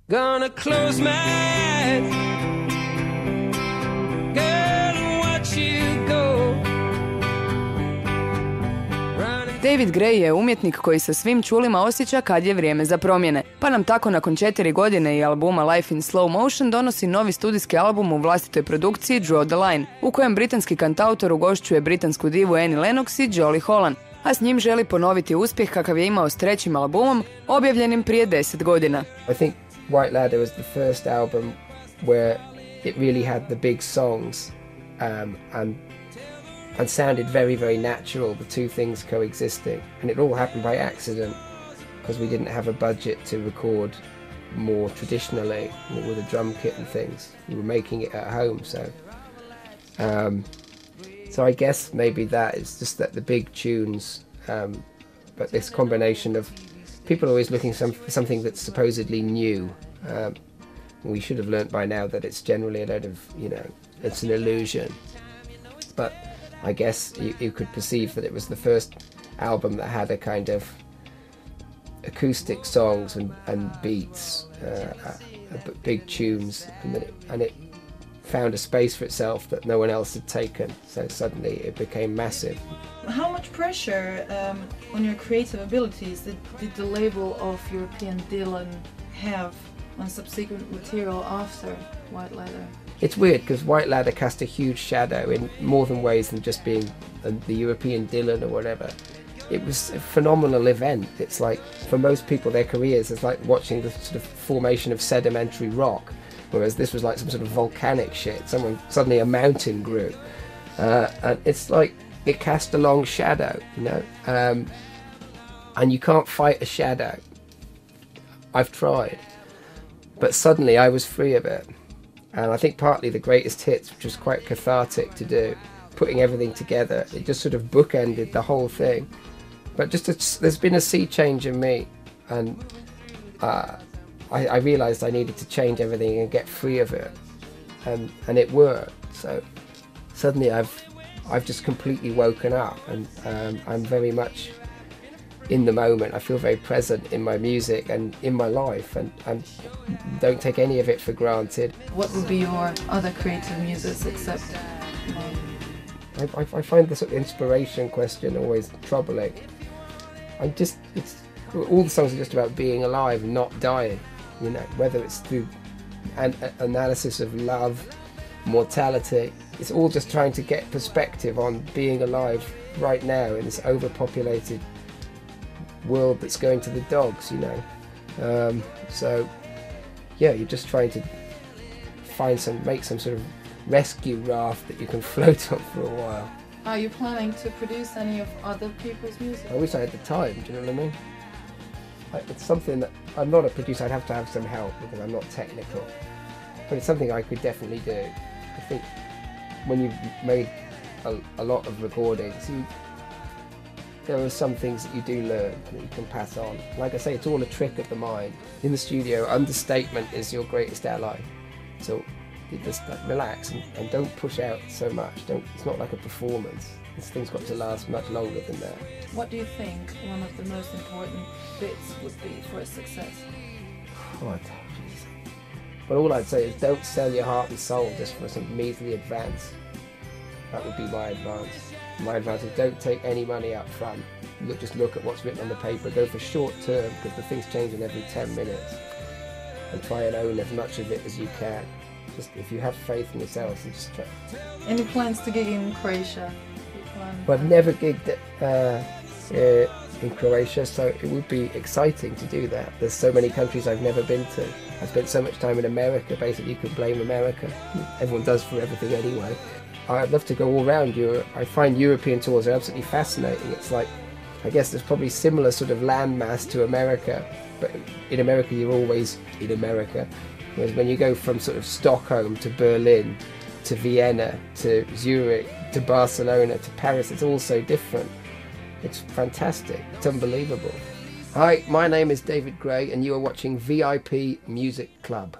Gonna close my eyes, girl, and watch you go. David Gray je umjetnik koji se svim čulima osjeća kad je vrijeme za promjene, pa nam tako nakon 4 godine i albuma Life in Slow Motion donosi novi studijski album u vlastitoj produkciji Draw the Line, u kojem britanski kantautor ugošćuje britansku divu Annie Lennox i Jolly Holland, a s njim želi ponoviti uspjeh kakav je imao s 3. albumom, objavljenim prije 10 godina. I think White Ladder was the first album where it really had the big songs and sounded very, very natural, the two things coexisting. And it all happened by accident because we didn't have a budget to record more traditionally with a drum kit and things. We were making it at home, so I guess maybe that is just that the big tunes, but this combination of people always looking for something that's supposedly new. We should have learnt by now that it's generally a load of, it's an illusion. But I guess you could perceive that it was the first album that had a kind of acoustic songs and beats, big tunes, and it found a space for itself that no one else had taken, so suddenly it became massive. How much pressure on your creative abilities did the label of European Dylan have on subsequent material after White Ladder? It's weird because White Ladder cast a huge shadow in more than ways than just being the European Dylan or whatever. It was a phenomenal event. It's like, for most people, their careers, it's like watching the sort of formation of sedimentary rock, whereas this was like some sort of volcanic shit. Suddenly a mountain grew. And it's like, it cast a long shadow, and you can't fight a shadow. I've tried. But suddenly I was free of it. And I think partly the greatest hits, which was quite cathartic to do, putting everything together, it just sort of bookended the whole thing. But there's been a sea change in me, and I realised I needed to change everything and get free of it, and it worked. So suddenly I've just completely woken up, and I'm very much in the moment. I feel very present in my music and in my life, and don't take any of it for granted. What would be your other creative muses except? I find the sort of inspiration question always troubling. All the songs are just about being alive and not dying, whether it's through an analysis of love, mortality. It's all just trying to get perspective on being alive right now in this overpopulated world that's going to the dogs, so yeah, you're just trying to make some sort of rescue raft that you can float on for a while. Are you planning to produce any of other people's music? I wish I had the time, do you know what I mean? It's something that, I'm not a producer, I'd have to have some help because I'm not technical, but it's something I could definitely do. I think when you've made a lot of recordings, there are some things that you do learn that you can pass on. Like I say, it's all a trick of the mind. In the studio, understatement is your greatest ally. So you just relax and don't push out so much. It's not like a performance. This thing's got to last much longer than that. What do you think one of the most important bits would be for a success? Oh, geez. But all I'd say is don't sell your heart and soul just for some measly advance. That would be my advice. My advice is don't take any money up front. Just look at what's written on the paper. Go for short term because the thing's changing every 10 minutes. And try and own as much of it as you can. Just if you have faith in yourself, and just try. Any plans to gig in Croatia? Well, I've never gigged in Croatia, so it would be exciting to do that. There's so many countries I've never been to. I spent so much time in America. Basically, you could blame America. Everyone does for everything anyway. I'd love to go all around Europe. I find European tours are absolutely fascinating. It's like, I guess there's probably similar sort of landmass to America, but in America you're always in America. Whereas when you go from sort of Stockholm to Berlin, to Vienna, to Zurich, to Barcelona, to Paris, it's all so different. It's fantastic. It's unbelievable. Hi, my name is David Gray and you are watching VIP Music Club.